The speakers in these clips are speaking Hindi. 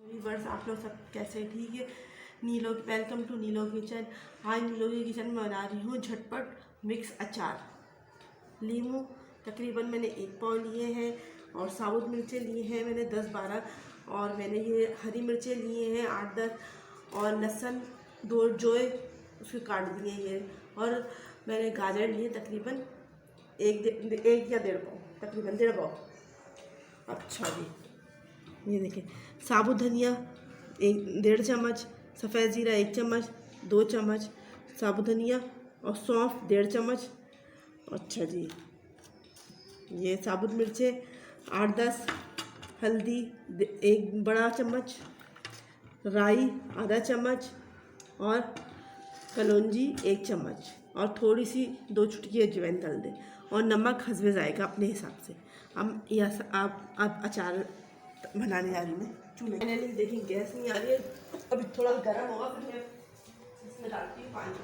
व्यूअर्स, आप लोग सब कैसे? ठीक है। नीलो वेलकम टू नीलो किचन। आज नीलो की किचन में बना रही हूँ झटपट मिक्स अचार। लीमू तकरीबन मैंने 1 पाव लिए हैं और साबुत मिर्चें लिए हैं मैंने 10-12, और मैंने ये हरी मिर्चें लिए हैं 8-10, और लहसुन 2 जोए उसके काट दिए ये, और मैंने गाजर लिए तकरीबन एक या 1.5 पाव, तकरीबन 1.5 पाव। अच्छा जी, ये देखिए साबुत धनिया 1-1.5 चम्मच, सफ़ेद ज़ीरा 1 चम्मच, 2 चम्मच साबुत धनिया, और सौंफ 1.5 चम्मच। अच्छा जी, ये साबुत मिर्चें 8-10, हल्दी 1 बड़ा चम्मच, राई आधा चम्मच, और कलौंजी 1 चम्मच, और थोड़ी सी 2 चुटकी अजवाइन डाल दें, और नमक हस्बे जाएगा अपने हिसाब से। हम यह आप अचार बनाने जा रही हूँ मैं चूल्हे। फाइनली देखिए गैस नहीं आ रही है, अभी थोड़ा गर्म होगा फिर मैं इसमें डालती हूँ पानी।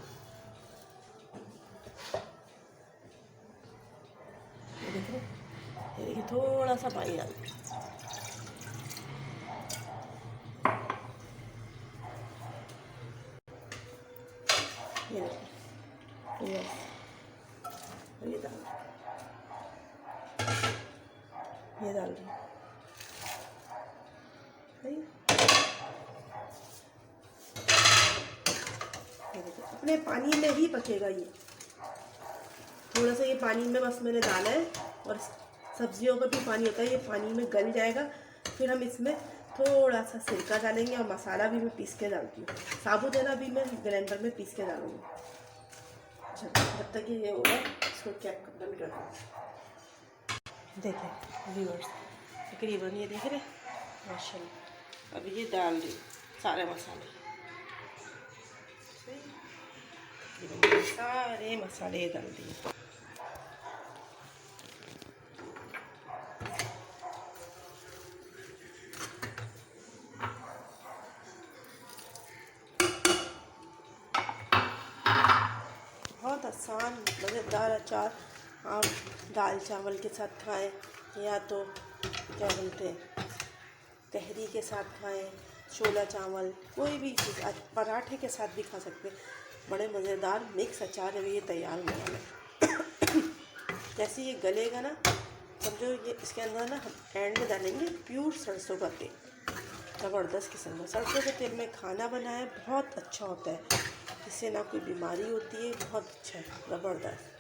ये देखिए थोड़ा सा पानी डालती हूँ। ये देखिए ये डाल ये डाल रही हूँ। अपने पानी में ही पकेगा ये, थोड़ा सा ये पानी में बस मैंने डाला है, और सब्जियों का भी पानी होता है, ये पानी में गल जाएगा। फिर हम इसमें थोड़ा सा सिरका डालेंगे, और मसाला भी मैं पीस के डालती हूँ, साबुत है ना, अभी मैं ग्राइंडर में पीस के डालूँगी। अच्छा, जब तक ये होगा इसको कैप बंद कर दूँ। देखिए व्यूअर्स, तकरीबन ये देख रहे माशाल्लाह, अभी ये डाल दी सारे मसाले, सारे मसाले डाल दिए। बहुत आसान मज़ेदार अचार आप दाल चावल के साथ खाएं, या तो क्या बोलते हैं तहरी के साथ खाएं, छोला चावल, कोई भी चीज़, आज पराठे के साथ भी खा सकते हैं। बड़े मज़ेदार मिक्स अचार है ये तैयार होने वाला है। जैसे ये गलेगा ना, समझो ये इसके अंदर ना हम एंड में डालेंगे प्योर सरसों का तेल, ज़बरदस्त किस्म का सरसों के तेल में खाना बनाए, बहुत अच्छा होता है, इससे ना कोई बीमारी होती है, बहुत अच्छा है, ज़बरदस्त।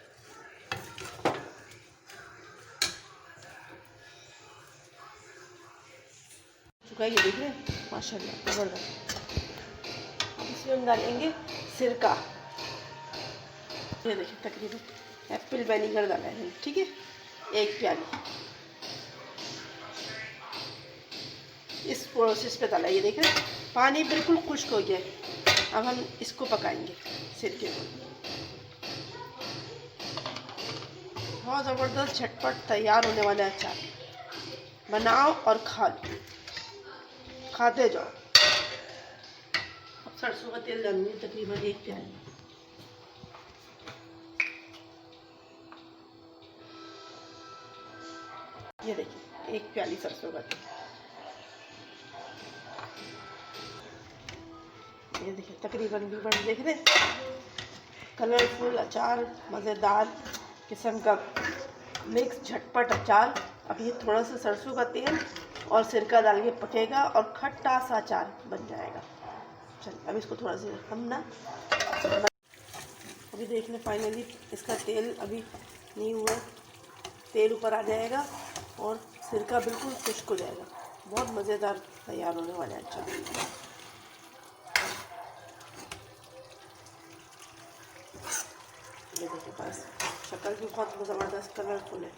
चुका ये देख रहे हैं माशाल्लाह, ज़बरदस्त। इसमें हम डालेंगे सिरका, ये देखिए तकरीबन एप्पल विनेगर डाला है, ठीक है, 1 प्याली इस प्रोसेस पे डाला। ये देख रहे हैं पानी बिल्कुल खुश्क हो गया है। अब हम इसको पकाएंगे सिरके को। बहुत ज़बरदस्त झटपट तैयार होने वाला अचार, बनाओ और खाते जाओ। अब सरसों का तेल डालूंगी तकरीबन 1 प्याली। ये देखिए 1 प्याली सरसों का तेल। ये देखिए तकरीबन भी बन देख रहे, कलरफुल अचार, मज़ेदार किस्म का मिक्स झटपट अचार। अब ये थोड़ा सा सरसों का तेल और सिरका डाल के पकेगा और खट्टा सा अचार बन जाएगा। चलिए अब इसको थोड़ा सा हम ना अभी देख लें, फाइनली इसका तेल अभी नहीं हुआ, तेल ऊपर आ जाएगा और सिरका बिल्कुल खुश्क हो जाएगा। बहुत मज़ेदार तैयार होने वाला है अचार। ये देखिए बस शक्ल भी बहुत ज़बरदस्त कलरफुल है।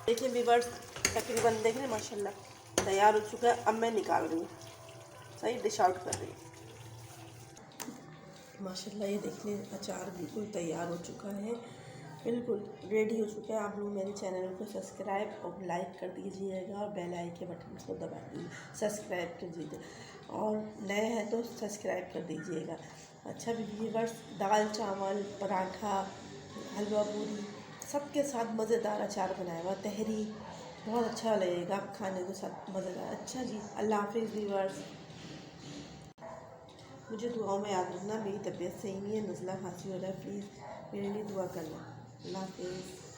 देखिए व्यूअर्स, तकरीबन देख रहे हैं माशाल्लाह तैयार हो चुका है। अब मैं निकाल रही हूँ, सही डिश आउट कर रही हूँ। माशाल्लाह ये देखिए अचार बिल्कुल तैयार हो चुका है, बिल्कुल रेडी हो चुका है। आप लोग मेरे चैनल को सब्सक्राइब और लाइक कर दीजिएगा, और बेल आइकन के बटन को दबा दीजिए, सब्सक्राइब कर दीजिए, और नए हैं तो सब्सक्राइब कर दीजिएगा। अच्छा व्यूअर्स, दाल चावल, पराठा, हलवा पूरी सबके साथ मज़ेदार अचार बनाया हुआ, तहरी बहुत अच्छा लगेगा खाने के साथ, मज़ेदार। अच्छा जी, अल्लाह हाफिज़ व्यूअर्स। मुझे दुआओं में याद रखना, मेरी तबीयत सही नहीं है, नज़ला खांसी हो रहा है, प्लीज़ मेरे लिए दुआ करना। अल्लाह हाफिज़।